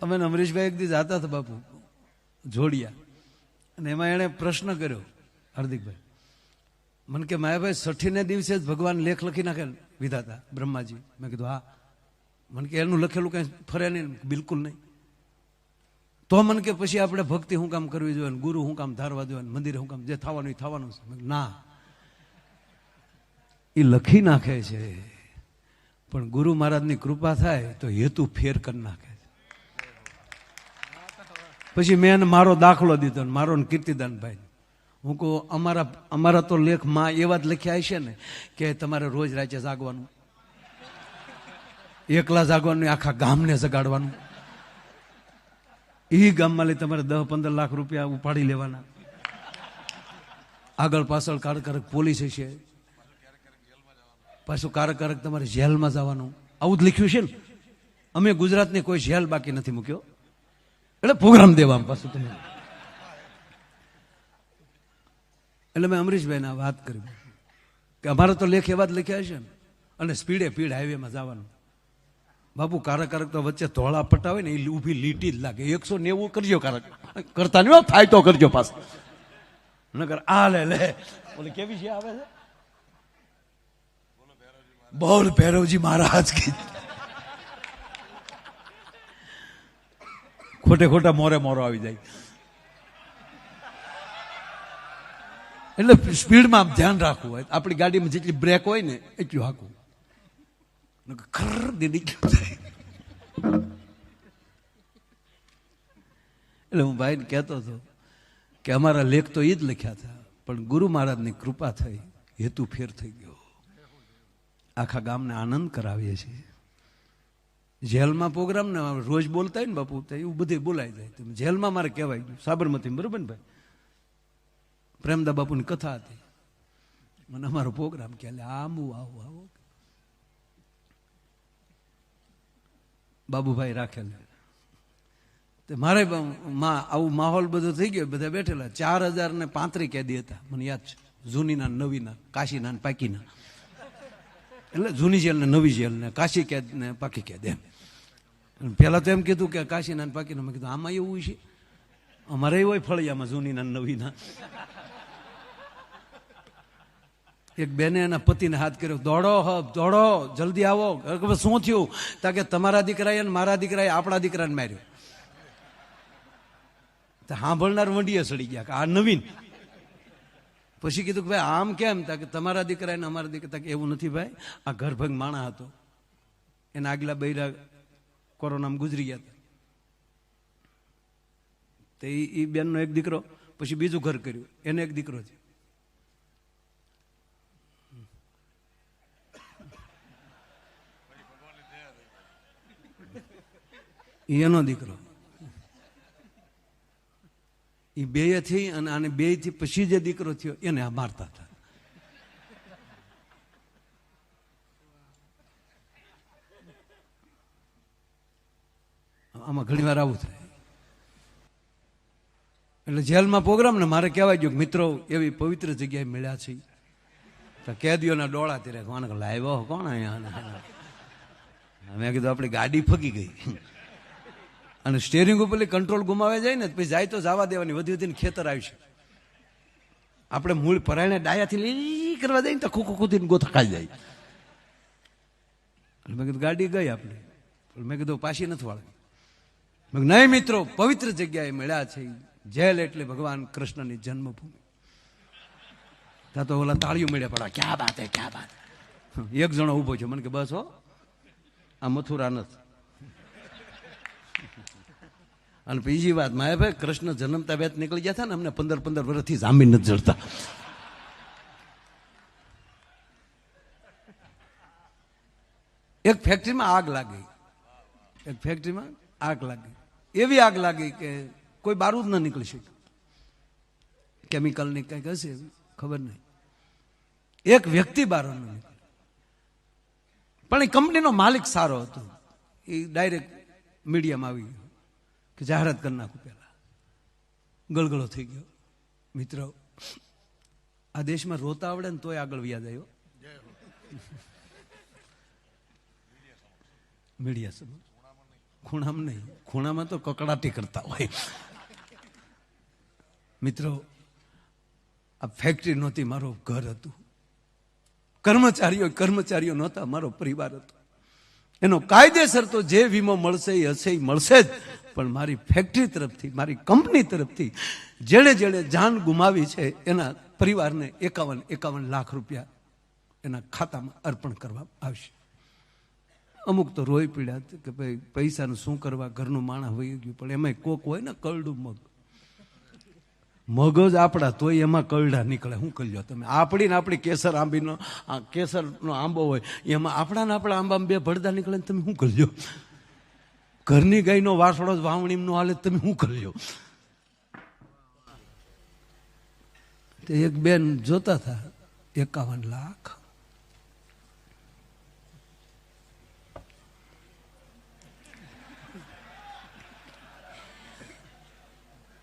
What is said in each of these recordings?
અમે અમરીશભાઈ એક દી જતા હતા બાપુ જોડિયા, અને એમાં એણે પ્રશ્ન કર્યો, હાર્દિકભાઈ મને કે માયાભાઈ 60ને દિવસે જ ભગવાન લેખ લખી નાખે વિધાતા બ્રહ્માજી? મેં કીધું હા. મને કે એનું લખેલું કઈ ફરે નહીં? બિલકુલ નહીં. તો મને કે પછી આપણે ભક્તિ શું કામ કરવી જોઈએ, ગુરુ શું કામ ધારવા જોઈએ, મંદિરે શું કામ, જે થવાનું એ થવાનું છે? ના, એ લખી નાખે છે, પણ ગુરુ મહારાજની કૃપા થાય તો હેતુ ફેર કરી નાખે છે. પછી મેં એને મારો દાખલો દીધો, મારો ને કીર્તિદાનભાઈ. હું કહું અમારા તો લેખમાં એવા જ લખ્યા હશે ને કે તમારે રોજ રાતે જાગવાનું, એકલા જાગવાનું, આખા ગામને જગાડવાનું, એ ગામમાં લઈ તમારે 10-15 લાખ રૂપિયા ઉપાડી લેવાના, આગળ પાછળ કારક પોલીસ હશે, પાછું કારક તમારે જેલમાં જવાનું. આવું જ લખ્યું છે ને. અમે ગુજરાતની કોઈ જેલ બાકી નથી મૂક્યો, એટલે પ્રોગ્રામ દેવા પાછું તમે. એટલે મેં અમરીશભાઈને વાત કરી કે અમારે તો લેખ એવા જ લખ્યા છે ને, અને સ્પીડ હાઈવેમાં જવાનું. બાપુ કારક તો વચ્ચે ધોળા પટ્ટા હોય ને એ ઊભી લીટી જ લાગે. 190 કરજો કારક, કરતા નહીં થાય તો કરજો પાછા, નકર આ લે બોલે કેવી છે આવે છે, બોલ ભૈરવજી મહારાજ કી. ખોટા મોરો આવી જાય. એટલે સ્પીડમાં ધ્યાન રાખવું હોય. આપણી ગાડીમાં જેટલી બ્રેક હોય ને એટલું હાંકવું, ખર દીદી જાય. એટલે હું ભાઈને કહેતો હતો કે અમારા લેખ તો એ જ લખ્યા હતા, પણ ગુરુ મહારાજની કૃપા થઈ, હેતુ ફેર થઈ ગયો. આખા ગામને આનંદ કરાવીએ છીએ. જેલમાં પ્રોગ્રામ ને રોજ બોલતા હોય ને બાપુ, તો એવું બધું બોલાઈ જાય. જેલમાં મારે કહેવાય ગયું સાબરમતી, બરોબર ને ભાઈ? પ્રેમદા બાપુની કથા હતી, મને અમારો પ્રોગ્રામ કે આવું આવો બાબુભાઈ રાખેલ. મારે આવું માહોલ બધો થઈ ગયો, બધા બેઠેલા. 4035 કેદી હતા, મને યાદ છે. જૂનીના નવીના, કાશીના પાકીના. એટલે જૂની જેલ ને નવી જેલ ને કાશી કેદ ને પાકી કેદ એમ. પેલા તો એમ કીધું કે કાશીના પાકીના. મેં કીધું આમાં એવું છે, અમારે એવું હોય ફળિયામાં જૂનીના નવીના. એક બેને એના પતિને હાથ કર્યો, દોડો જલ્દી આવો. શું થયું? તાકે તમારા દીકરાએ અને મારા દીકરાએ આપણા દીકરાને માર્યો. સાંભળનાર વંડીએ સડી ગયા કે આ નવીન. પછી કીધું કે ભાઈ આમ કેમ? તાકે તમારા દીકરા ને અમારા દીકરા. તાકે એવું નથી ભાઈ, આ ઘરભંગ માણા હતો, એના આગલા બૈરા કોરોનામાં ગુજરી ગયા હતા. તો એ બેનનો એક દીકરો, પછી બીજું ઘર કર્યું, એને એક દીકરો છે. એનો દીકરો. એ બે થી અને આને બે થી પછી જે દીકરો થયો એને આ મારતા હતા. આમાં ઘણી વાર આવું થાય. એટલે જેલમાં પ્રોગ્રામ ને મારે કહેવાય ગયું મિત્રો એવી પવિત્ર જગ્યાએ મળ્યા છે. તો કેદીઓના ડોળા તીરે કોણ લાવ્યો, કોણ અહીંયા? મેં કીધું આપણી ગાડી ફગી ગઈ. અને સ્ટેરિંગ ઉપર કંટ્રોલ ગુમાવે જાય ને પછી જાય તો જવા દેવાની, વધી ખેતર આવશે. આપણે મૂળ પરાયણે ડાયાથી લઈ કરવા જાય ને તો ખુદીને ગોથા ખાઈ જાય. એટલે મેં કીધું ગાડી ગઈ આપણે. મેં કીધું પાછી નથી વાળવી. નહીં મિત્રો, પવિત્ર જગ્યાએ મળ્યા છે. જેલ એટલે ભગવાન કૃષ્ણની જન્મભૂમિ. ત્યાં તો ઓલા તાળીઓ મળ્યા પડા, ક્યાં બાત હે ક્યાં બાત. એક જણો ઉભો છે, મને કે બસ હો આ મથુરા નથી. અને બીજી વાત, માયાભાઈ કૃષ્ણ જન્મતા વેત નીકળી ગયા હતા ને, અમને 15 વર્ષથી જામીન નથી જડતા. એક ફેક્ટરીમાં આગ લાગી, એવી આગ લાગી કે કોઈ બારૂદ ન નીકળી શક્યું. કેમિકલની કંઈક હશે, ખબર નહીં. એક વ્યક્તિ બહાર ન નીકળ્યો, પણ એ કંપનીનો માલિક સારો હતો. એ ડાયરેક્ટ મીડિયામાં આવી ગયો કે જાહેરાત કરી નાખું. પેલા ગળગળો થઈ ગયો. મિત્રો, આ દેશમાં રોતા આવડે ને તોય આગળ વ્યાજ આવ્યો. મીડિયા સમજ ખૂણામાં નહીં, ખૂણામાં તો કકડાટી કરતા હોય. મિત્રો, આ ફેક્ટરી નહોતી, મારું ઘર હતું. કર્મચારીઓ નહોતા, મારો પરિવાર હતો. એનો કાયદેસર તો જે વીમો મળશે એ હશે, એ મળશે જ. પણ મારી ફેક્ટરી તરફથી, મારી કંપની તરફથી જેણે જેણે જાન ગુમાવી છે એના પરિવારને 51 લાખ રૂપિયા એના ખાતામાં અર્પણ કરવામાં આવશે. અમુક તો રોઈ પીડ્યા કે ભાઈ પૈસાનું શું કરવા, ઘરનું માણસ વહી ગયું. પણ એમાં કોક હોય ને કરડું મગ જ આપણા, તોય એમાં કરડા નીકળે. શું કરજો તમે? આપણી કેસર આંબીનો કેસરનો આંબો હોય, એમાં આપણા આંબામાં 2 ભડદા નીકળે ને તમે શું કરજો? ઘરની ગાયનો વાસળો વાવણીનો હાલે તમે શું કરજો? એક બેન જોતા હતા 51 લાખ.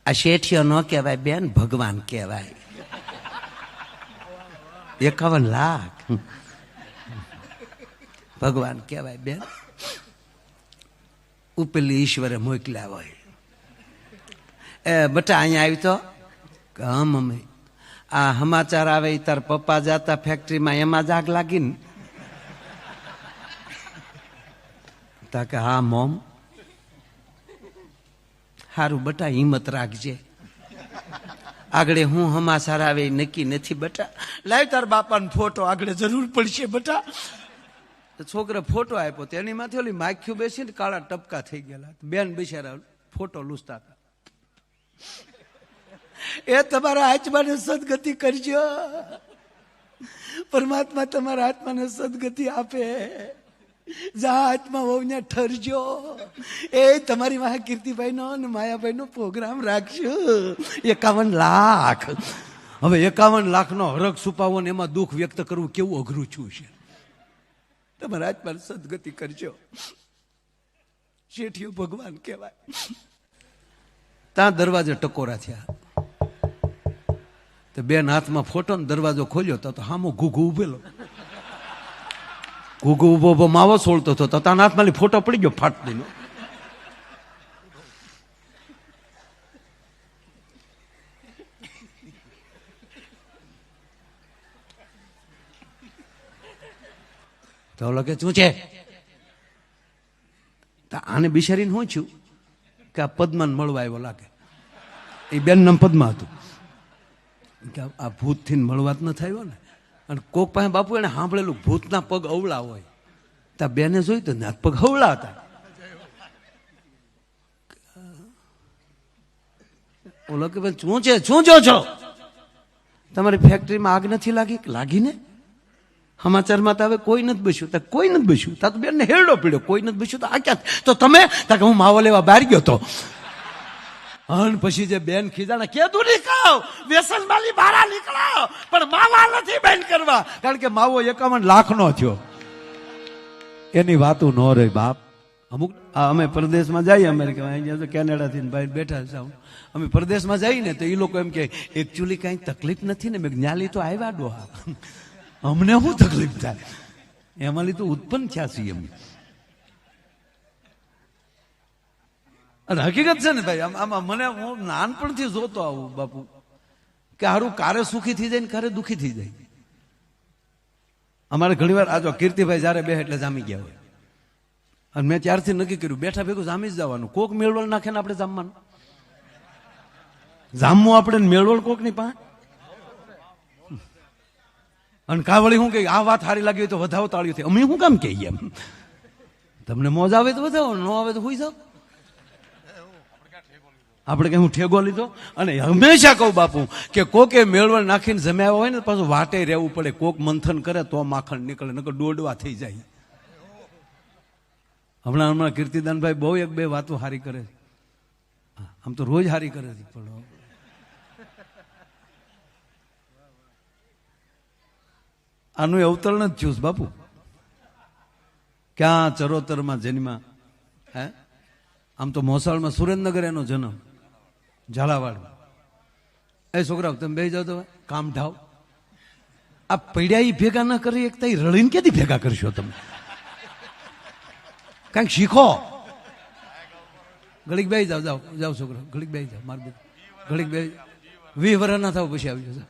આ શેઠિયો ન કહેવાય બેન, ભગવાન કહેવાય. 51 લાખ ભગવાન કહેવાય બેન. ઉપેલી ઈશ્વરે મોકલ્યા હોય. એ બટા અહીંયા આવી તો, હા મમ્મી આ સમાચાર આવે તાર પપ્પા જતા ફેક્ટરીમાં, એમાં જ આગ લાગી ને? તા કે હા મોમ. સારું બટા, હિંમત રાખજે. આગળ હું સમાચાર આવે નક્કી નથી બટા. લાવ તાર બાપાનો ફોટો, આગળ જરૂર પડશે બટા. છોકરા ફોટો આપ્યો, તેની માથે ઓલી માખ્યું બેસીને કાળા ટપકા થઈ ગયેલા. બેન બિચારા ફોટો લૂસતા હતા. એ તમારા આત્માને સદગતિ કરજો, પરમાત્મા તમારા આત્માને સદગતિ આપે. જા આત્મા હોવ ને ઠરજો. એ તમારી વાહ કીર્તિભાઈ નો અને માયાભાઈ નો પ્રોગ્રામ રાખશું. 51 લાખ. હવે 51 લાખનો હરખ છુપાવો ને એમાં દુઃખ વ્યક્ત કરવું કેવું અઘરું છું છે. તમારા આત્માને સદગતિ કરજો. શેઠિયો ભગવાન કહેવાય. ત્યાં દરવાજે ટકોરા થયા. તો બેન હાથમાં ફોટો ને દરવાજો ખોલ્યો તો હામો ઘૂઘુ ઉભેલો. ઘૂઘુ ઉભો માવો સોળતો હતો. તો તાના હાથમાં ફોટો પડી ગયો ફાટતીનો. તો લગે શું છે? આને બિચારીને શું છું કે આ પદ્માને મળવા આવ્યો લાગે. એ બેન નામ પદ્મા હતું. કે આ ભૂતથી મળવા જ ન થયો ને. અને કોક પાસે બાપુ એને સાંભળેલું ભૂતના પગ અવળા હોય. ત્યાં બેને જોયું તો ના પગ અવળા હતા. ઓલો કે ભાઈ શું છે, શું જો છો? તમારી ફેક્ટરીમાં આગ નથી લાગીને? સમાચારમાં તો હવે કોઈ નથી બસ્યું. કોઈ નથી બસ્યું. તા તો બેનને હેરડો પીડ્યો. કોઈ નથી બસ્યું તો આ ક્યાં? તો તમે કે હું માવો લેવા બહાર ગયો તો. અને પછી જે બેન ખીજાણા કેદું નીકળો, વ્યસન માલી બહાર નીકળો, પણ માવા નથી બેન કરવા. કારણ કે માવો 51 લાખનો થયો. એની વાતું ન રહી બાપ. અમુક અમે પરદેશમાં જઈએ, અમેરિકા કેનેડાથી ભાઈ બેઠા છે, અમે પરદેશમાં જઈએ ને તો એ લોકો એમ કે એકચ્યુઅલી કઈ તકલીફ નથી ને. મેં જ્ઞાલી તો આવ્યા ડોહા, અમને શું તકલીફ થાય? એમાંથી તો ઉત્પન્ન થયા છીએ અમે. અને હકીકત છે ને ભાઈ, આમાં મને હું નાનપણથી જોતો આવું બાપુ કે હારું કારે સુખી થઈ જાય ને કારે દુઃખી થઈ જાય. અમારે ઘણી વાર આજો કીર્તિભાઈ જયારે બે એટલે જામી ગયા હોય. અને મેં ત્યારથી નક્કી કર્યું બેઠા ભેગું જામી જ જવાનું. કોક મેળવળ નાખે ને આપણે જામવાનું. જામવું આપણે મેળવળ કોક ની પાસે. અને કાવળી શું કે આ વાત સારી લાગી હોય તો વધાવો તાળ્યું થાય. અમે શું કામ કહીએ? એમ તમને મોજ આવે તો વધાવો, ન આવે તો હોઈ જાવ. આપણે કઈ હું ઠેગો લીધો? અને હંમેશા કહું બાપુ કે કોકે મેળવણ નાખીને જમ્યા હોય ને પાછું વાટે રહેવું પડે. કોક મંથન કરે તો માખણ નીકળે, નકર દોડવા થઈ જાય. હમણાં કીર્તિદાનભાઈ બહુ 1-2 વાતો સારી કરે છે. આમ તો રોજ સારી કરે છે, પણ આનું અવતરણ જ થયું બાપુ. ક્યાં ચરોતરમાં જન્મા. હે આમ તો મોસાળમાં સુરેન્દ્રનગર એનો જન્મ, ઝાલાવાડ. એ છોકરાઓ તમે બે જાઓ તો કામ ઢાવ. આ પૈડ્યા ઈ ભેગા ના કરી એકતા, રડીને ક્યાંથી ભેગા કરશો તમે? કંઈક શીખો. ઘડીક બેસી જાઓ, જાઓ જાઓ છોકરો, ઘડીક બેસી જાઓ, મારી ઘડીક બેસી 20 વર્ષ ના થાવ પછી આવી જશે.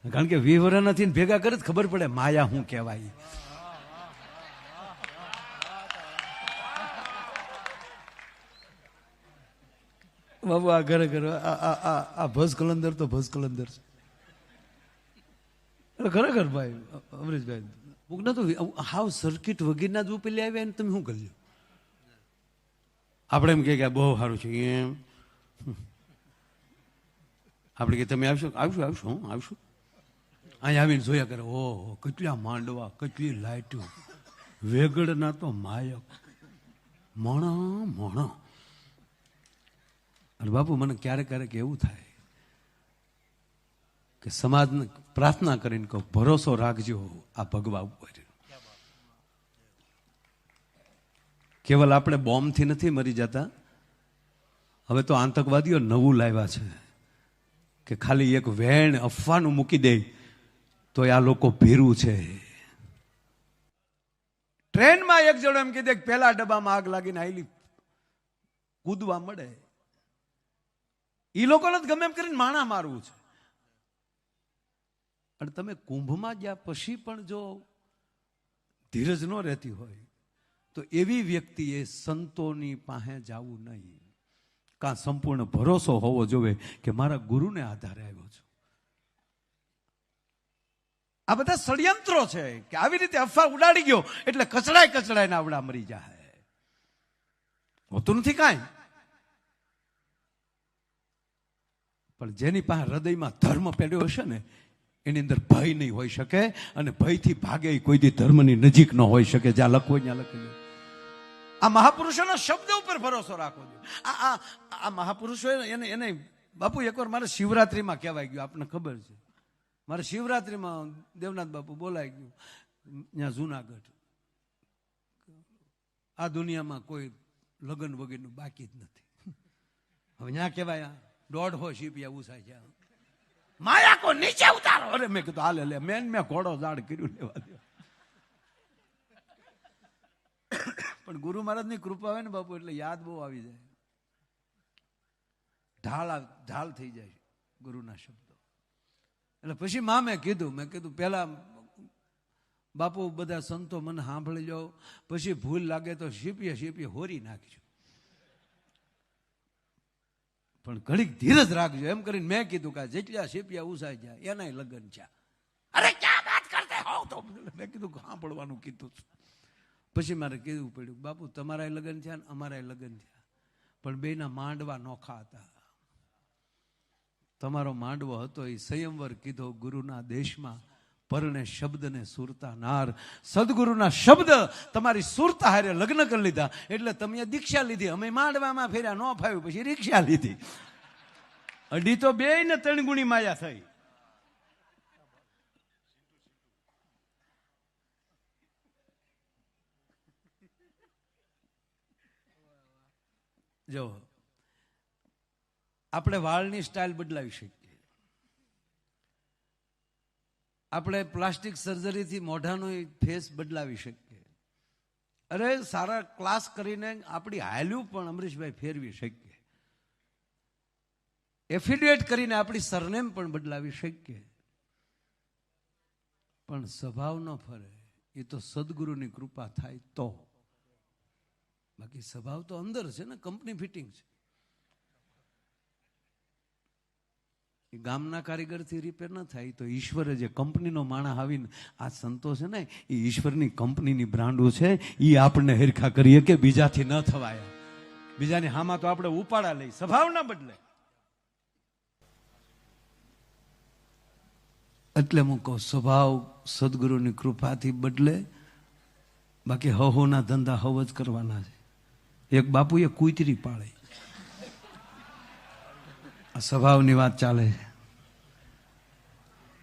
કારણ કે 20 વર્ષ નથી ભેગા કરે જ ખબર પડે માયા શું કહેવાય. બાબુ આ ખરેખર આ ભસ કલંદર તો ભસ કલંદર છે ખરેખર ભાઈ. અમરીશભાઈ ના તો હાવ સર્કિટ વગેરેના જ પેલી આવ્યા ને તમે શું કરજો. આપણે એમ કે બહુ સારું છે એમ, આપણે કે તમે આવશો, આવશું આવશું, હું આવશું. અહીંયા આવીને જોયા કરે, ઓહો કેટલા માંડવા, કેટલી લાઈટો, વેગડના તો માયક મણા મણા. અને બાપુ મને ક્યારેક ક્યારેક એવું થાય કે સમાજને પ્રાર્થના કરીને કહું ભરોસો રાખજો આ ભગવા ઉપર. કેવલ આપણે બોમ્બથી નથી મરી જતા, હવે તો આતંકવાદીઓ નવું લાવ્યા છે કે ખાલી એક વેણ અફવાનું મૂકી દે તો આ લોકો ભીરું છે. ટ્રેનમાં એક જણો એમ કીધે કે પેલા ડબ્બામાં આગ લાગીને આયલી કૂદવા મળે, એ લોકોને ગમે એમ કરીને માણા મારવું છે. અને તમે કુંભમાં ગયા પછી પણ જો ધીરજ ન રહેતી હોય તો એવી વ્યક્તિએ સંતોની પાસે જવું નહીં. કાં સંપૂર્ણ ભરોસો હોવો જોઈએ કે મારા ગુરુને આધારે આવ્યો છું. આ બધા ષડયંત્રો છે કે આવી રીતે અફવા ઉડાડી ગયો એટલે કચડાય કચડાય આવડા મરી જાય. હોતું નથી કાંઈ. પણ જેની પાસે હૃદયમાં ધર્મ પડ્યો હશે ને એની અંદર ભય નહીં હોઈ શકે, અને ભયથી ભાગે કોઈ દી ધર્મની નજીક ન હોઈ શકે. જ્યાં લખવો ત્યાં લખી લે. આ મહાપુરુષોના શબ્દ ઉપર ભરોસો રાખવો જોઈએ. આ મહાપુરુષો એને બાપુ એકવાર મારે શિવરાત્રીમાં કહેવાય ગયું, આપને ખબર છે. મારે શિવરાત્રીમાં દેવનાથ બાપુ બોલાઈ ગયું ત્યાં જુનાગઢ. આ દુનિયામાં કોઈ લગ્ન વગેરેનું બાકી જ નથી. હવે ત્યાં કહેવાય 150 શીપિયા ઉસાય છે, માયા કો નીચે ઉતારો. અરે મેં કીધું હાલે લે, મેં ઘોડો ઝાડ કર્યું, લેવા દે. પણ ગુરુ મહારાજની કૃપા હોય ને બાપુ એટલે યાદ બહુ આવી જાય, ઢાલ થઈ જાય ગુરુના શબ્દો. એટલે પછી મેં કીધું પેલા બાપુ બધા સંતો મને સાંભળી જાઓ, પછી ભૂલ લાગે તો શીપીએ હોરી નાખજો, પણ ઘડીક ધીરજ રાખજો એમ કરીને મેં કીધું કે જેટલા શીપિયા ઉસાઈ જાય એનાય લગ્ન છે. અરે ક્યાં વાત કરતે હો તો મેં કીધું સાંભળવાનું કીધું. પછી મારે કીધું પડ્યું બાપુ તમારા લગ્ન થયા ને અમારા લગ્ન થયા, પણ બેના માંડવા નોખા હતા. તમારો માંડવો હતો એ સંયમવર કીધો ગુરુના દેશમાં, પરણે શબ્દને સુરતા નાર. સદગુરુના શબ્દ તમારી સુરતા હારે લગ્ન કરી લીધા એટલે તમે દીક્ષા લીધી. અમે માંડવામાં ફેર્યા, ન ફાવ્યું પછી રીક્ષા લીધી. અઢી તો 2 ને 3 ગુણી માયા થઈ. જો આપણે વાળની સ્ટાઇલ બદલાવી શકીએ, આપણે પ્લાસ્ટિક સર્જરીથી મોઢાનો ફેસ બદલાવી શકીએ, અરે સારા ક્લાસ કરીને આપણી હાલ્યું પણ અમરીશભાઈ ફેરવી શકીએ, એફિલિએટ કરીને આપણી સરનેમ પણ બદલાવી શકીએ. પણ સ્વભાવ ન ફરે એ તો સદગુરુની કૃપા થાય તો. બાકી સ્વભાવ તો અંદર છે ને, કંપની ફિટિંગ છે. એ ગામના કારીગરથી રિપેર ન થાય તો ઈશ્વરે જે કંપનીનો માણસ આવીને આ સંતો છે ને એ ઈશ્વરની કંપનીની બ્રાન્ડો છે, એ આપણને હેરખા કરીએ કે બીજાથી ન થવાય. બીજાની હામાં તો આપણે ઉપાડા લઈ, સ્વભાવ ના બદલે. એટલે હું કહું સ્વભાવ સદગુરુની કૃપાથી બદલે, બાકી હહોના ધંધા હવ જ કરવાના છે. એક બાપુએ કૂતરી પાળી, આ સ્વભાવની વાત ચાલે છે.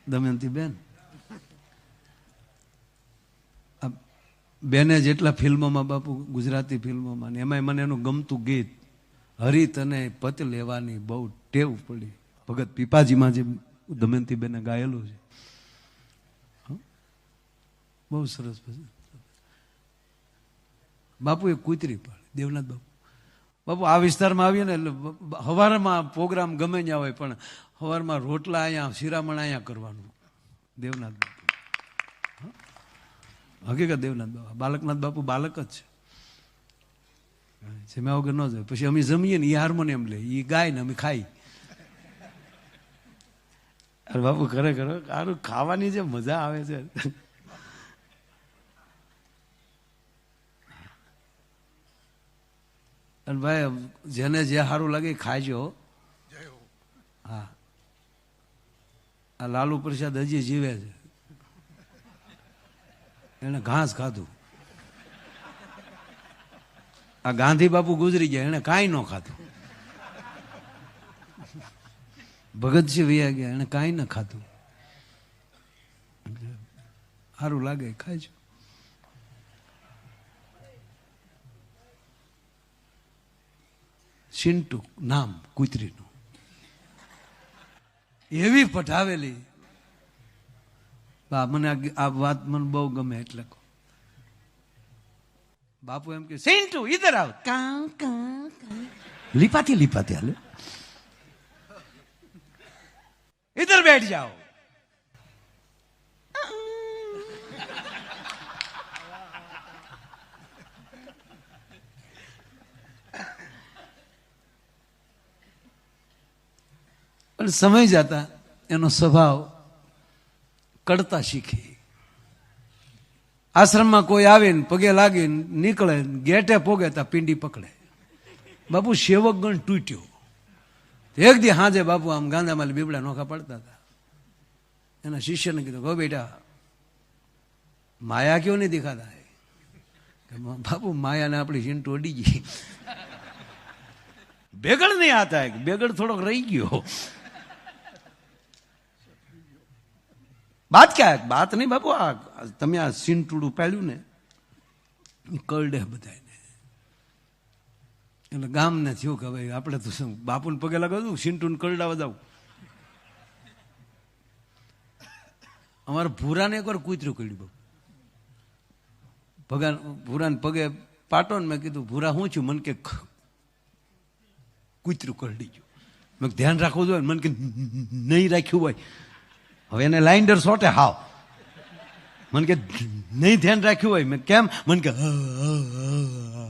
દમયંતી બેન, બેને જેટલા ફિલ્મોમાં બાપુ, ગુજરાતી ફિલ્મોમાં ને એમાં મને એનું ગમતું ગીત હરિત અને પત લેવાની બહુ ટેવ પડી. ભગત પીપાજીમાં જે દમયંતી બેને ગાયેલું છે, બહુ સરસ. બાપુએ કૂતરી પાડી, દેવનાથ બાપુ. બાપુ આ વિસ્તારમાં આવીએ ને એટલે સવારમાં પ્રોગ્રામ ગમે ત્યાં હોય, પણ સવારમાં રોટલા અહીંયા, શિરામણ અહીંયા કરવાનું. દેવનાથ બાપુ હકીકત. દેવનાથ બાપુ, બાલકનાથ બાપુ બાલક જ છે, જમ્યા વગર ન જાય. પછી અમે જમીએ ને એ હાર્મોનિયમ લે, એ ગાય ને અમે ખાઈ. અરે બાપુ ખરેખર સારું ખાવાની જે મજા આવે છે. અને ભાઈ જેને જે સારું લાગે ખાજો. હા, આ લાલુ પ્રસાદ હજી જીવે છે, એને ઘાસ ખાધું. આ ગાંધી બાપુ ગુજરી ગયા, એને કાંઈ ન ખાધું. ભગતસિંહ વૈયા ગયા, એને કાંઈ ન ખાધું. સારું લાગે ખાજો. સિન્ટુ નામ કૂતરીનું, એવી પઠાવેલી. મને આ વાત મને બહુ ગમે. એટલે બાપુ એમ કે સિન્ટુ ઇધર આવ, લીપાતી લીપાતી હાલે, ઇધર બેઠ જાઓ. પણ સમય જતા એનો સ્વભાવ કડતા શીખી. આશ્રમમાં કોઈ આવીને પગે લાગીને નીકળે, ગેટે પોગે તા પિંડી પકડે. બાપુ સેવક ગણ તૂટ્યો. એક દી હાજે બાપુ આમ ગાંધામાં બીબડા નોખા પડતા હતા. એના શિષ્યને કીધું, ગો બેટા માયા ક્यों नहीं दिखाता है? બાપુ માયાને આપણી ચિંટુ અડી ગઈ. બેગડ નહીં આતા હે, બેગડ થોડોક રહી ગયો. બાત ક્યાં? બાત નહીં બાપુ, આ તમે આ સિંટુડું પાડ્યું ને કરડે બધાને. એટલે ગામને થયું કે ભાઈ આપણે તો શું બાપુને પગે લગાવું, સિંટુને કરડાવા જાવ. અમારે ભૂરાને એકવાર કૂતરું કર્યું બાપુ. ભૂરાને પગે પાટો ને મેં કીધું ભૂરા શું છું? મને કે કૂતરું કરડી ગયું. મેં ધ્યાન રાખવું જોઈએ. મને કે નહીં રાખ્યું હોય. હવે એને લાઇન્ડર સોટે હાવ. મને કે નહીં ધ્યાન રાખ્યું હોય. મેં કેમ? મને કે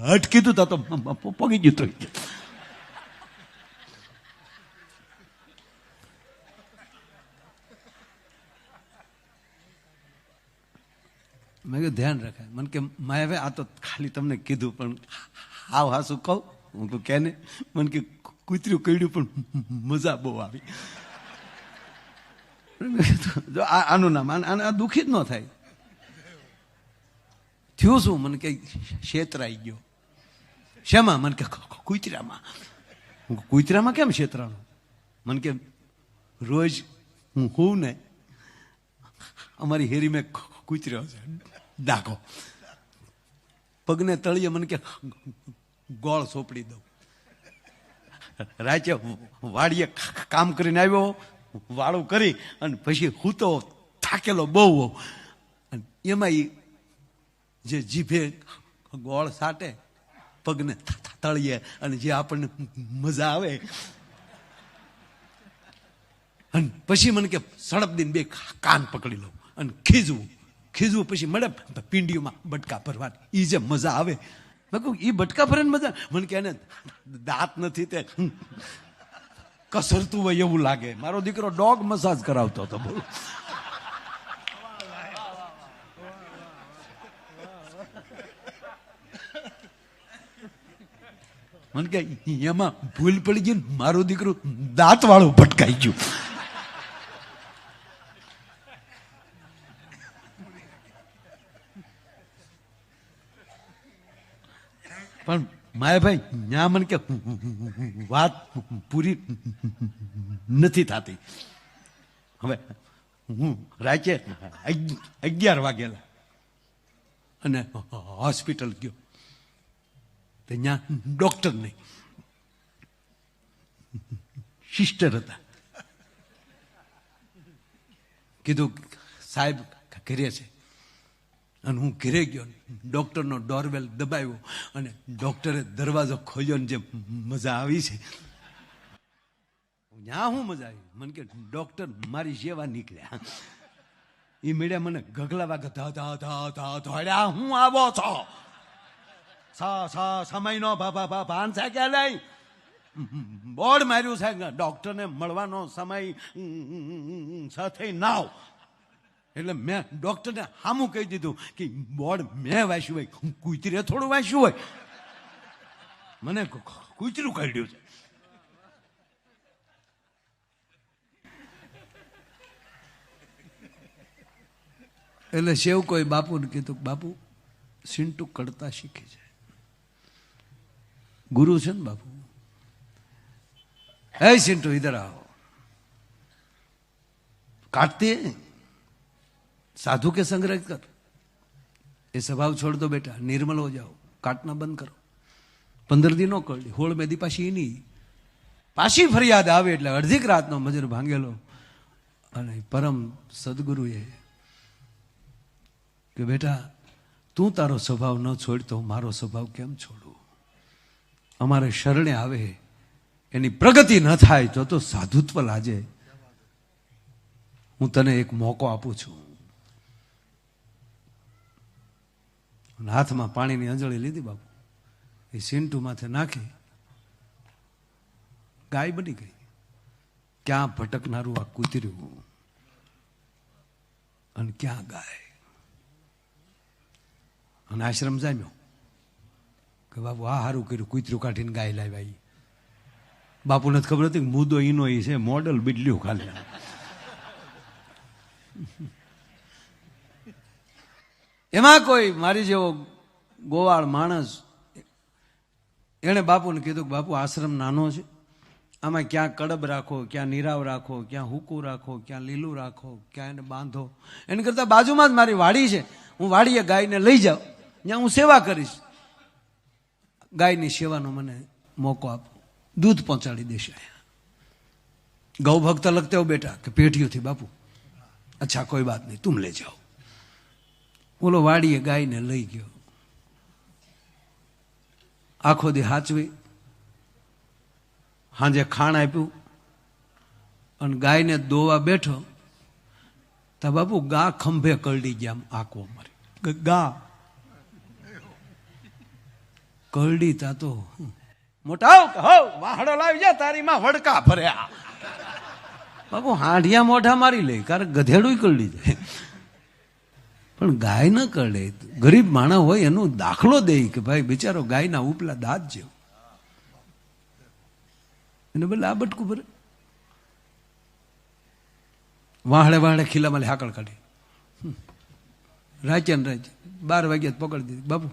હટ કીધું તા તો પગી ગયું. તો મેં કીધું ધ્યાન રખાય. મને કે માયા આ તો ખાલી તમને કીધું, પણ હાવ હાસું કહું. હું કહું કે ને? મને કે કૂતરું કર્યું પણ મજા બહુ આવી. જો આનું નામ આ દુઃખી જ ન થાય. થયું શું? મને કે છેતરાઈ ગયો. શેમાં? મને કે કૂતરામાં. કૂતરામાં કેમ છેતરાનું? મને કે રોજ હું હોઉં ને અમારી હેરી મેં કૂતર્યો છે ડાકો. પગને તળીએ મને કે ગોળ સોપડી દઉં. રાચે વાડીએ કામ કરીને આવ્યો, વાળું કરી અને પછી હું તો થાકેલો બહુ હોઉં. અને એમાં જે જીભે ગોળ સાટે પગને તળીએ અને જે આપણને મજા આવે. અને પછી મને કે સડપ દઈને બે કાન પકડી લઉં અને ખીજવું. પછી મળે પિંડીઓમાં બટકા ભરવાની. એ જે મજા આવે, મેં કહું એ બટકા ભરવાની મજા. મને કે એને દાંત નથી તે કસરતું હોય એવું લાગે. મારો દીકરો ડોગ મસાજ કરાવતો હતો. બોલો, મને કે એમાં ભૂલ પડી ગઈ, મારું દીકરું દાંત વાળું ભટકાઈ ગયું. પણ માયાભાઈ ત્યાં મને કે વાત પૂરી નથી થતી. હવે હું રાચે 11 વાગેલા અને હોસ્પિટલ ગયો. તો ત્યાં ડોક્ટર નહીં, સિસ્ટર હતા. કીધું સાહેબ ઘરે છે. અને હું ઘેરે ગયો, ડૉક્ટરનો ડોરબેલ દબાવ્યો અને ડૉક્ટરે દરવાજો ખોલ્યો ને જે મજા આવી છે ત્યાં હું મજા આવી. મને કે ડૉક્ટર મારી સેવા નીકળ્યા. એ મેળ્યા મને ગગલા વાગે ધા ધા ધા ધા ધોડ્યા. હું આવો છો સમયનો ભાન છે કે નહીં? બોર્ડ માર્યું છે ડૉક્ટરને મળવાનો સમય સાથે નાવ. એટલે મેં ડૉક્ટરને સામું કહી દીધું કે બોર્ડ મેં વાંચ્યું હોય, કૂતરે થોડું વાંચ્યું હોય. મને કૂતરું કાઢ્યું છે. એટલે સેવ કોઈ બાપુને કીધું, બાપુ સિન્ટુ કડતા શીખી છે, ગુરુ છે ને બાપુ. હે સિન્ટુ ઇધર આવો, કાટતી साधु के संग रह कर ये स्वभाव छोड़ दो बेटा, निर्मल हो जाओ, काटना बंद करो. 15 दिन નો કરી, 16 દી પાછી એની પાછી ફરિયાદ આવે એટલે અડધીક રાતનો મજર ભાંગેલો. અને પરમ સદગુરુએ કે બેટા તું તારો સ્વભાવ ન છોડતો મારો સ્વભાવ કેમ છોડું? અમારે શરણે આવે એની પ્રગતિ ન થાય તો સાધુત્વ લાજે. હું તને એક મોકો આપું છું. હાથમાં પાણીની અંજળી લીધી બાપુ, એ સિન્ટુ માથે નાખી, ગાય બની ગઈ. ક્યાં ભટકનારું આ કૂતર્યું અને ક્યાં ગાય. અને આશ્રમ જામ્યો કે બાપુ આ સારું કર્યું, કૂતરું કાઢીને ગાય લાવ્યા. બાપુને ખબર હતી કે મુદ્દો ઈનો ઈ છે, મોડલ બદલ્યું ખાલી. એમાં કોઈ મારી જેવો ગોવાળ માણસ એણે બાપુને કીધું કે બાપુ આશ્રમ નાનો છે, આમાં ક્યાં કડબ રાખો, ક્યાં નીરાવ રાખો, ક્યાં હુકું રાખો, ક્યાં લીલું રાખો, ક્યાં એને બાંધો. એને કરતાં બાજુમાં જ મારી વાડી છે, હું વાડીએ ગાયને લઈ જાઉં, ત્યાં હું સેવા કરીશ. ગાયની સેવાનો મને મોકો આપો, દૂધ પહોંચાડી દેશે. ગૌ ભક્ત લગતે હો બેટા કે પેટીઓથી બાપુ. અચ્છા કોઈ બાત નહીં, તુમ લે જાઓ. બોલો વાડીએ ગાયને લઈ ગયો, આખો દી હાચવી, હાંજે ખાણ આપ્યું અને ગાયને દોવા બેઠો તો બાપુ ગા ખંભે કરડી ગયા. આંખો મારી ગા કરડી તા તો મોટા વાહડો લાવી જા, તારી માં વડકા ભર્યા. બાપુ હાંડિયા મોઢા મારી લે, કારણ ગધેડું કરડી જાય પણ ગાય ન કરડે. ગરીબ માણસ હોય એનો દાખલો દે કે ભાઈ બિચારો ગાયના ઉપલા દાંત જેવો, એને બદલે આ બટકું ભરે. વાહડે વાહડે ખીલામાં હાકળ કાઢી, રાચ્યા ને રાચ્યા 12 વાગ્યા પકડી દીધી. બાપુ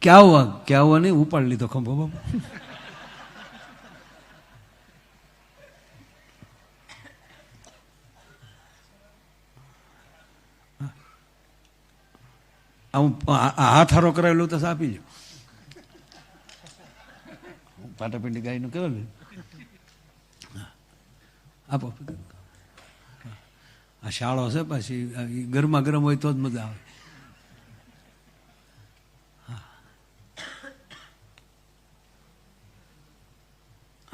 ક્યાં હુआ નહીં, ઉપાડ લીધો ખંભો. બાપુ હું હાથ હારો કરાવેલો તો આપી જાઉં. પાટાપિંડી ગાયનું કેવું આપો. આ શાળો છે, પાછી ગરમા ગરમ હોય તો જ મજા આવે.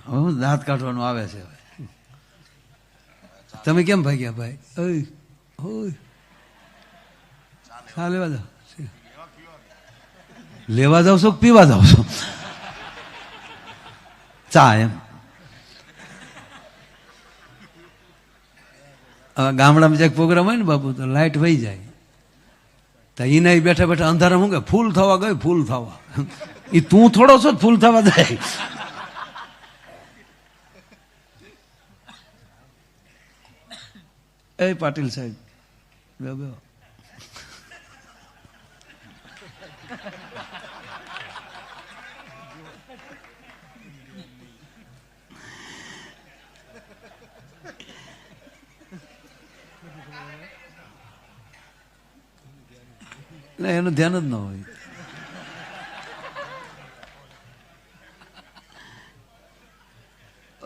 હવે દાંત કાઢવાનું આવે છે. તમે કેમ ભાગ્યા ભાઈ? ચા લેવા જાઓ, લેવા જાવ છો પીવા જાવ છો? ચા એમ. ગામડામાં જે પ્રોગ્રામ હોય ને બાપુ તો લાઈટ વહી જાય તો એને બેઠા બેઠા અંધારા શું કે ફૂલ થવા ગયો, ફૂલ થવા. એ તું થોડો છો ફૂલ થવા જાય. એ પાટીલ સાહેબ બે એનું ધ્યાન જ ન હોય.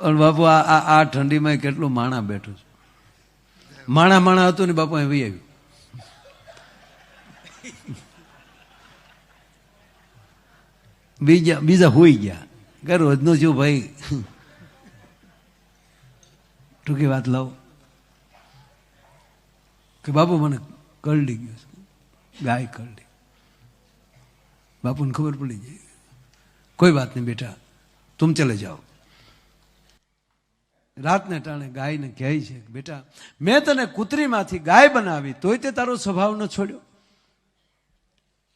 અને બાપુ આ ઠંડીમાં કેટલું માણા બેઠું છે. માણા હતું ને બાપુ અહીં આવ્યું. બીજા હોઈ ગયા કે રોજનું છું ભાઈ. ટૂંકી વાત લાવ કે બાપુ મને કરડી ગયો છે, ગાય કરડી. બાપુને ખબર પડી જાય, કોઈ વાત નહીં બેટા, તુમ ચલે જાઓ. રાતને ટાણે ગાયને કહે છે, બેટા મેં તને કૂતરીમાંથી ગાય બનાવી તોય તે તારો સ્વભાવ ન છોડ્યો,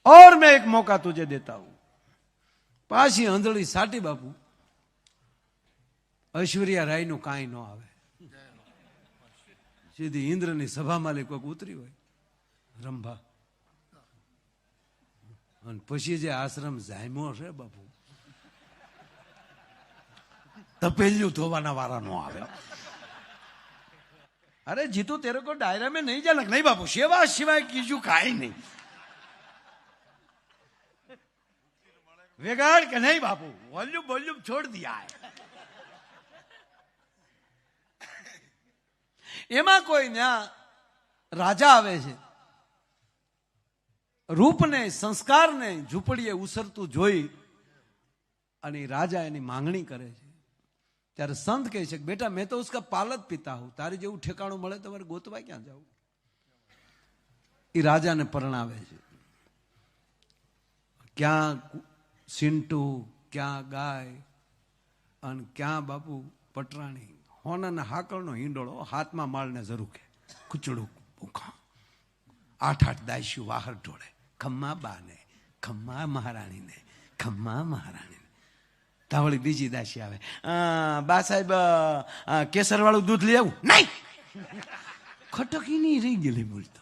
ઓર મેં એક મોકા તુજે દેતા હું. પાછી આંધળી સાટી બાપુ. ઐશ્વર્યા રાયનું કાંઈ ન આવે, સીધી ઇન્દ્રની સભામાં લે કોઈક ઉતરી હોય રંભા. અને પછી જે આશ્રમ જામ્યો છે બાપુ, તપેલિયું ધોવાના વારા નો આવે. અરે જીતું તેરે કો ડાયરા में नहीं जाना. नहीं बापू, सेवा सिवाय कीजू काई नहीं. वेगाड़ के नहीं बापू, वॉल्यूम वॉल्यूम छोड़ दिया है. એમાં કોઈ ન્યા રાજા આવે છે, રૂપને સંસ્કારને ઝૂંપડીએ ઉસરતું જોઈ અને રાજા એની માંગણી કરે છે. ત્યારે સંત કહે છે કે બેટા મેં તો ઉસકા પાલક પીતા હું, તારી જેવું ઠેકાણું મળે તમારે ગોતવા ક્યાં જાવું. એ રાજાને પરણાવે છે. ક્યાં સિંટુ, ક્યાં ગાય અને ક્યાં બાપુ પટરાણી. હોનાના હાકળનો હિંડોળો, હાથમાં માળને ઝરૂકે, કુચડું ભૂખા, 8 દાયશું વાહર ઢોળે. ખમ્મા બાને, ખમ્મા મહારાણીને, ખમ્મા મહારાણીને. તાવળી બીજી દાસી આવે, બા સાહેબ કેસર વાળું દૂધ લઈ આવું. નહીં, ખટકી નહીં રહી ગયેલી બોલતો.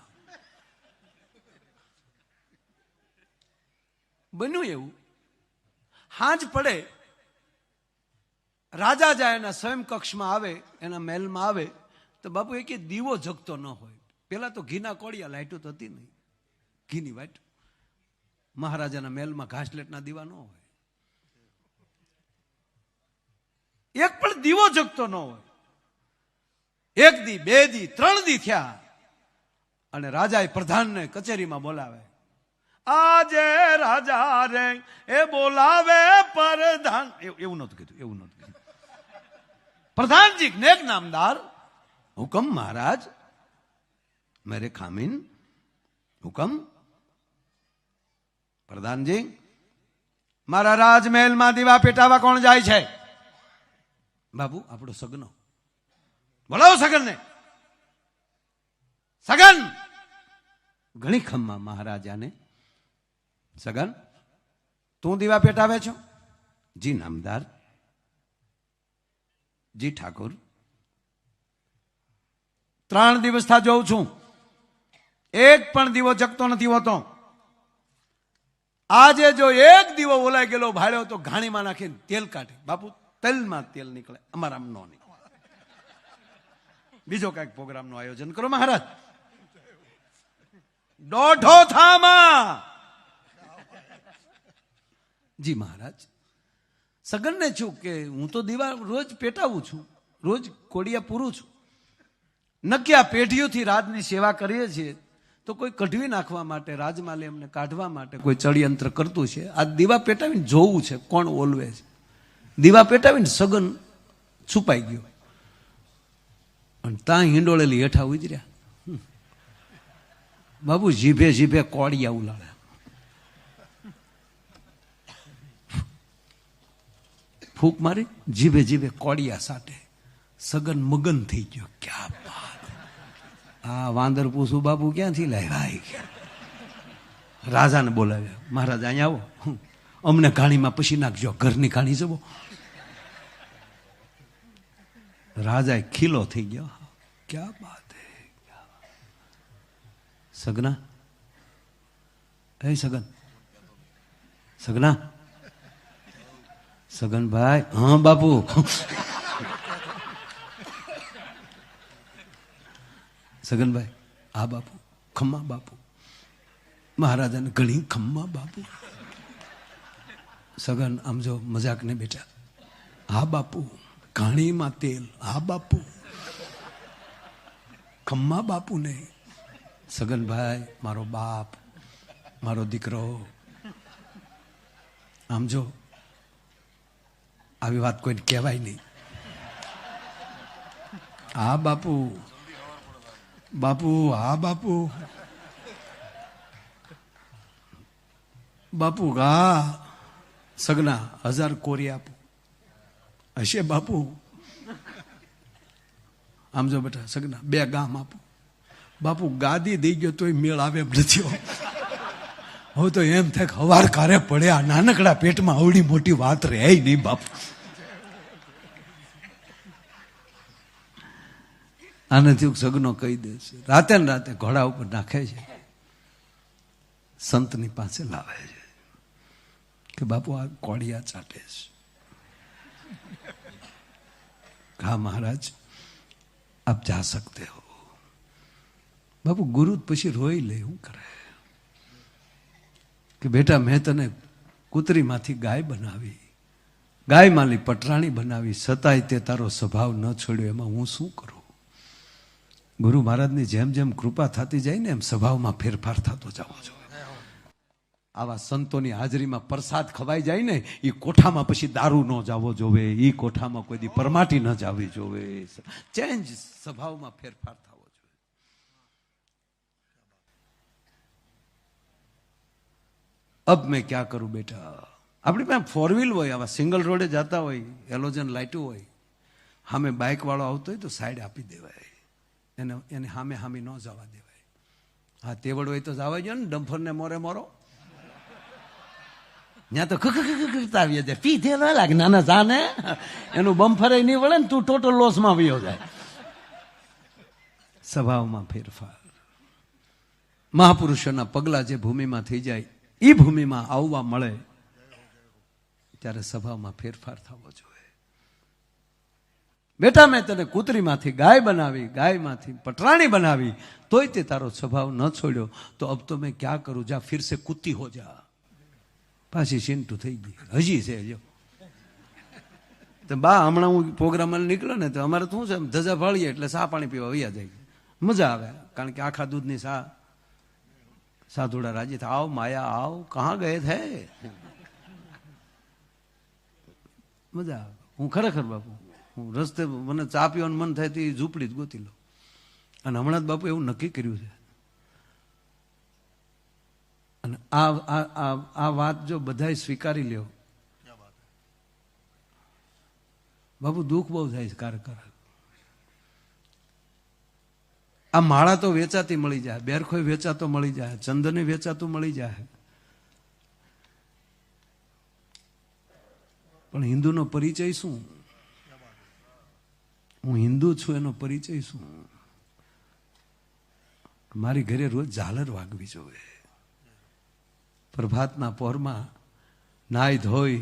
બન્યું એવું, હાંજ પડે, રાજા જાય એના સ્વયં કક્ષમાં આવે, એના મહેલમાં આવે તો બાપુ એક દીવો જગતો ન હોય. પેલા તો ઘીના કોળિયા, લાઈટો તો હતી નહીં, ઘીની વાઈટ. મહારાજાના મહેલમાં ઘાસલેટના દીવા ન હોય, એક પણ દીવો જગતો ન હોય. 1 દી 2 દી 3 દી થયા અને રાજાએ પ્રધાનને કચેરીમાં બોલાવે. આજે રાજા રે એ બોલાવે પ્રધાન. એવું નહોતું કીધું, એવું નહોતું કીધું. પ્રધાનજી નેક નામદાર, હુકમ મહારાજ, મેરે ખામીન હુકમ. પ્રધાનજી, મારા રાજમહેલમાં દીવા પેટાવા કોણ જાય છે? બાબુ આપણો સગનો. બોલાવો સગનને. સગન. ઘણી ખમ્મા મહારાજાને. સગન, તું દીવા પેટાવે છો? જી નામદાર. જી ઠાકોર. 3 દિવસથી જોઉં છું, એક પણ દીવો જગતો નથી હોતો. આજે જો એક દીવો ઓલાઈ ગયેલો ભાડ્યો તો ઘાણીમાં નાખીને તેલ કાઢે. બાપુ તેલમાં તેલ નીકળે, અમારામ ન નીકળે. બીજો કઈક પ્રોગ્રામ નું આયોજન કરો મહારાજ. દોઢો થામાં. જી મહારાજ. સગનને છું કે હું તો દીવા રોજ પેટાવું છું, રોજ કોડિયા પૂરું છું. નક્યા પેઢીઓથી રાજની સેવા કરીએ છીએ તો કોઈ કઢવી નાખવા માટે, રાજમાલે એમને કાઢવા માટે કોઈ ચડયંત્ર કરતું છે. આ દીવા પેટાવીને જોવું છે કોણ ઓલવે છે. દીવા પેટાવીને સગન છુપાઈ ગયો અને ત્યાં હિંડોળેલી હેઠા ઉતર્યા. બાબુ જીભે જીભે કોડિયા ઉલાળે. ફૂંક મારી, જીભે જીભે કોડિયા સાટે. સગન મગન થઈ ગયો. ક્યાં વાત! આ વાંદર પૂછું બાપુ ક્યાંથી લાવ્યા? રાજાને બોલાવ્યા. મહારાજ અહીંયા આવો, અમને ઘાણીમાં પછી નાખજો, ઘરની ઘાણી જવો. રાજા ખીલો થઈ ગયો. ક્યાં બાત હે! સગના, હે સગન, સગના, સગનભાઈ. હા બાપુ. સગનભાઈ, હા બાપુ. ખમ્મા બાપુ. મહારાજાને ઘણી ખમ્મા બાપુ. સગન આમ જો મજાક ને બેટા. હા બાપુ. ઘાણીમાં તેલ, હા બાપુ. ખમ્મા બાપુ નહીં, સગનભાઈ મારો બાપ, મારો દીકરો. આમ જો આવી વાત કોઈને કહેવાય નહીં. હા બાપુ, બાપુ, હા બાપુ, બાપુ ગા સગના 1000 કોરી આપું હશે બાપુ. આમ જો બેટા સગના 2 ગામ આપું. બાપુ ગાદી દઈ ગયો તોય મેળ આવે એમ નથી. હવે તો એમ થાય કે હવાર કારે પડે, આ નાનકડા પેટમાં આવડી મોટી વાત રહે નહીં બાપુ. આનાથી સગનો કહી દે છે, રાતે ને રાતે ઘોડા ઉપર નાખે છે, સંતની પાસે લાવે છે કે બાપુ આ કોળિયા ચાટે છે. હા મહારાજ આપ જા સકતે હો. બાપુ ગુરુ પછી રોઈ લે, શું કરે કે બેટા મેં તને કૂતરીમાંથી ગાય બનાવી, ગાય માલી પટરાણી બનાવી, છતાંય તે તારો સ્વભાવ ન છોડ્યો, એમાં હું શું કરું? ગુરુ મહારાજની જેમ જેમ કૃપા થતી જાય ને એમ સ્વભાવમાં ફેરફાર થતો જવો જોઈએ. આવા સંતોની હાજરીમાં પ્રસાદ ખવાઈ જાય ને, એ કોઠામાં પછી દારૂ ન જવો જોવે, એ કોઠામાં કોઈ દી પરમાટી ન જવી જોવે. ચેન્જ, સ્વભાવમાં ફેરફાર થવો જોઈએ. અબ મેં ક્યાં કરું બેટા. આપણી પાસે 4 વ્હીલ હોય, આવા સિંગલ રોડે જતા હોય, હેલોજન લાઇટો હોય, સામે બાઇક વાળો આવતો હોય તો સાઈડ આપી દેવાય, એને સામે સામે ન જવા દેવાય. હા તેવડ હોય તો જવા જોઈએ ને, ડમ્ફરને મોરે મોરો ત્યાં તો કરતા આવીએ જાય, પીધે ન લાગે નાના જાને, એનું બમ્ફરે નહીં વળે ને, તું ટોટલ લોસમાં વયો જાય. સ્વભાવમાં ફેરફાર. મહાપુરુષોના પગલા જે ભૂમિમાં થઈ જાય, એ ભૂમિમાં આવવા મળે ત્યારે સ્વભાવમાં ફેરફાર થવો જોઈએ. બેટા મેં તને કૂતરીમાંથી ગાય બનાવી, ગાયમાંથી પટરાણી બનાવી, તોય તે તારો સ્વભાવ ન છોડ્યો, તો અબ તો મેં ક્યાં કરું, જા ફિર સે કુત્તી હો જા. પાછી ચિંટુ થઈ ગઈ, હજી છે જો. તો બા હમણાં હું પ્રોગ્રામમાં નીકળ્યો ને તો અમારે શું છે, ધજા ભાળીએ એટલે સા પાણી પીવા વૈયા જાય, મજા આવે. કારણ કે આખા દૂધની સાધુડા રાજી થાય, આવ માયા આવ, કહા ગયે થે, મજા આવે. હું ખરેખર બાપુ, હું રસ્તે મને ચા પીવાનું મન થાય તો એ ઝૂંપડી જ ગોતી લો. અને હમણાં જ બાપુ એવું નક્કી કર્યું છે. અને આ વાત જો બધાય સ્વીકારી લ્યો બાપુ, દુઃખ બહુ થાય છે કારક. આ માળા તો વેચાતી મળી જાય, બેરખોય વેચાતો મળી જાય, ચંદને વેચાતું મળી જાય, પણ હિન્દુનો પરિચય શું? હું હિન્દુ છું એનો પરિચય શું? મારી ઘરે રોજ ઝાલર વાગવી જોઈએ. પ્રભાતના પહોરમાં નાઈ ધોઈ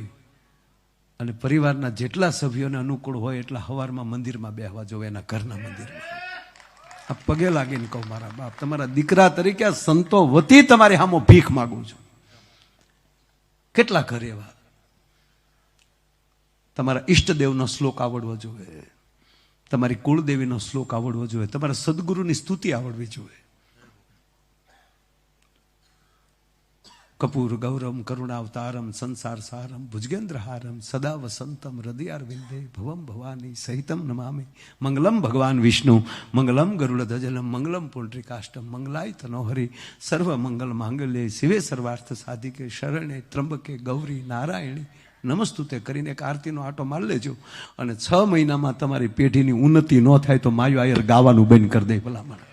અને પરિવારના જેટલા સભ્યોને અનુકૂળ હોય એટલા સવારમાં મંદિરમાં બેહવા જોવે, એના ઘરના મંદિરમાં. આ પગે લાગીને કહું, મારા બાપ, તમારા દીકરા તરીકે આ સંતો વતી તમારી સામો ભીખ માગું છું. કેટલા ઘર એવા, તમારા ઈષ્ટદેવનો શ્લોક આવડવો જોઈએ, તમારી કુળદેવીનો શ્લોક આવડવો જોઈએ, તમારા સદગુરુની સ્તુતિ આવડવી જોઈએ. કપૂર ગૌરમ કરુણાવતારમ સંસાર સારમ ભુજગેન્દ્રહારમ સદા વસંતમ હૃદયાર વિંદે ભવમ ભવાની સહિતમ નમામિ. મંગલમ ભગવાન વિષ્ણુ મંગલમ ગરુડધજલમ મંગલમ પુંડરીકાષ્ટમ મંગલાય તનોહરી સર્વ મંગલ માંગલ્ય શિવે સર્વાર્થ સાધિકે શરણે ત્રંબકે ગૌરી નારાયણી નમસ્તુતે કરીને એક આરતીનો આટો મારી લેજો. અને 6 મહિનામાં તમારી પેઢીની ઉન્નતિ ન થાય તો માયો આયર ગાવાનું બંધ કરી દે ભલામણ.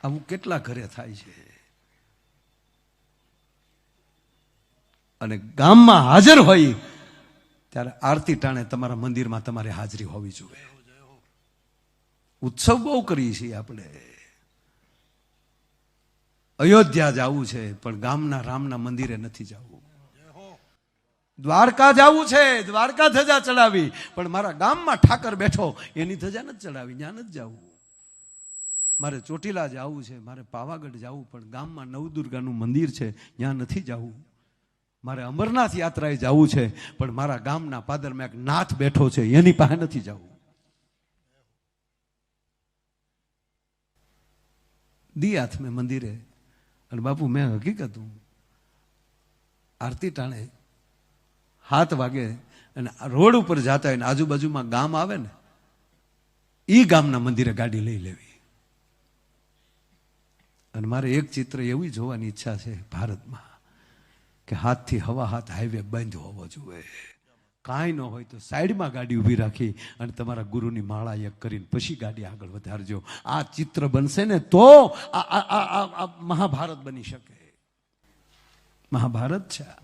આવું કેટલા ઘરે થાય છે. અને ગામમાં હાજર હોય ત્યારે આરતી ટાણે તમારા મંદિરમાં તમારી હાજરી હોવી જોઈએ. ઉત્સવ બહુ કરીએ છીએ આપણે. અયોધ્યા જવું છે પણ ગામના રામના મંદિરે નથી જવું. દ્વારકા જવું છે, દ્વારકા ધજા ચડાવી, પણ મારા ગામમાં ઠાકર બેઠો એની ધજા નથી ચડાવી, ત્યાં નથી જવું. મારે ચોટીલા જવું છે, મારે પાવાગઢ જવું, પણ ગામમાં નવદુર્ગાનું મંદિર છે ત્યાં નથી જવું. મારે અમરનાથ યાત્રાએ જવું છે, પણ મારા ગામના પાદરમાં એક નાથ બેઠો છે, એની પાસે નથી જવું. દી હાથ મેં મંદિરે, અને બાપુ મેં હકીકત આરતી ટાણે 7 વાગે અને રોડ ઉપર જતા હોય ને આજુબાજુમાં ગામ આવે ને, એ ગામના મંદિરે ગાડી લઈ લેવી. અને મારે એક ચિત્ર એવી જોવાની ઈચ્છા છે ભારતમાં કે હાથથી હવા હાથ હાઈવે બંધ હોવો જોઈએ. કાંઈ ન હોય તો સાઈડમાં ગાડી ઊભી રાખી અને તમારા ગુરુની માળા એક કરીને પછી ગાડી આગળ વધારજો. આ ચિત્ર બનશે ને તો આ મહાભારત બની શકે. મહાભારત છે આ.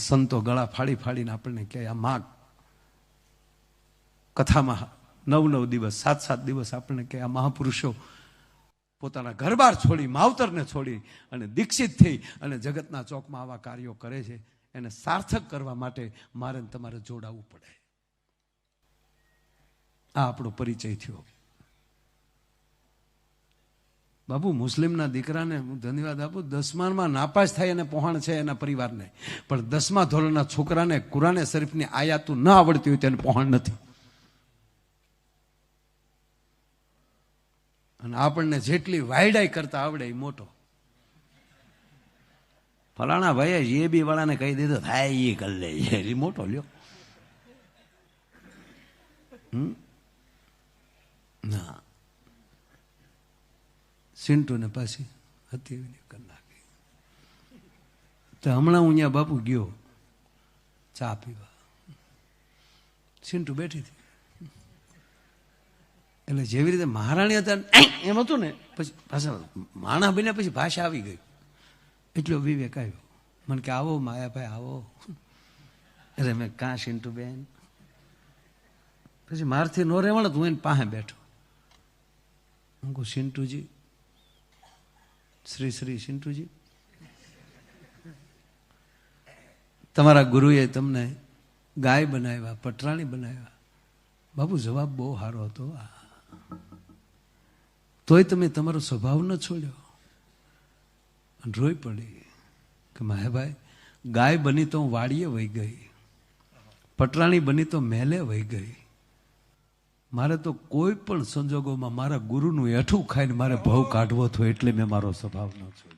સંતો ગળા ફાડી ફાડીને આપણને કહે આ માગ કથામાં 9 દિવસ 7 દિવસ આપણને કહે આ મહાપુરુષો પોતાના ઘરબાર છોડી, માવતરને છોડી અને દીક્ષિત થઈ અને જગતના ચોકમાં આવા કાર્યો કરે છે. એને સાર્થક કરવા માટે મારે તમારે જોડાવવું પડે. આ આપણો પરિચય થયો. બાપુ મુસ્લિમના દીકરાને હું ધન્યવાદ આપું, 10માં નાપાસ થાય અને પહોંચ છે એના પરિવારને, પણ 10મા ધોરણના છોકરાને કુરાને શરીફની આયાતું ન આવડતી હોય તેને પહોંચ નથી. અને આપણને જેટલી વાયડાઈ કરતા આવડે એ મોટો. ફલાણા ભાઈએ જે બી વાળાને કહી દીધું થાય એ કરી લે, એ મોટો લ્યો. ના, સિન્ટુને પાછી હતી કરી નાખી. તો હમણાં હું અહીંયા બાપુ ગયો ચા પીવા, સિન્ટુ બેઠી હતી. એટલે જેવી રીતે મહારાણી હતા એમ હતું ને, પછી પાછા માણા બન્યા પછી ભાષા આવી ગઈ. એટલો વિવેક આવ્યો. મને કે આવો માયાભાઈ આવો. એટલે મેં કાં સિન્ટુ બેન, પછી મારથી નો રહેવાણ હું એને પાસે બેઠો. હું કહું સિન્ટુજી, શ્રી શ્રી સિન્ટુજી, તમારા ગુરુએ તમને ગાય બનાવ્યા, પટરાણી બનાવ્યા. બાપુ જવાબ બહુ સારો હતો. તોય તમે તમારો સ્વભાવ ન છોડ્યો. રોઈ પડી કે માહેભાઈ, ગાય બની તો વાડીએ વહી ગઈ, પટરાણી બની તો મહેલે વહી ગઈ. મારે તો કોઈ પણ સંજોગોમાં મારા ગુરુનું એઠું ખાઈને મારે ભાવ કાઢવો હતો, એટલે મેં મારો સ્વભાવ ન છોડ્યો.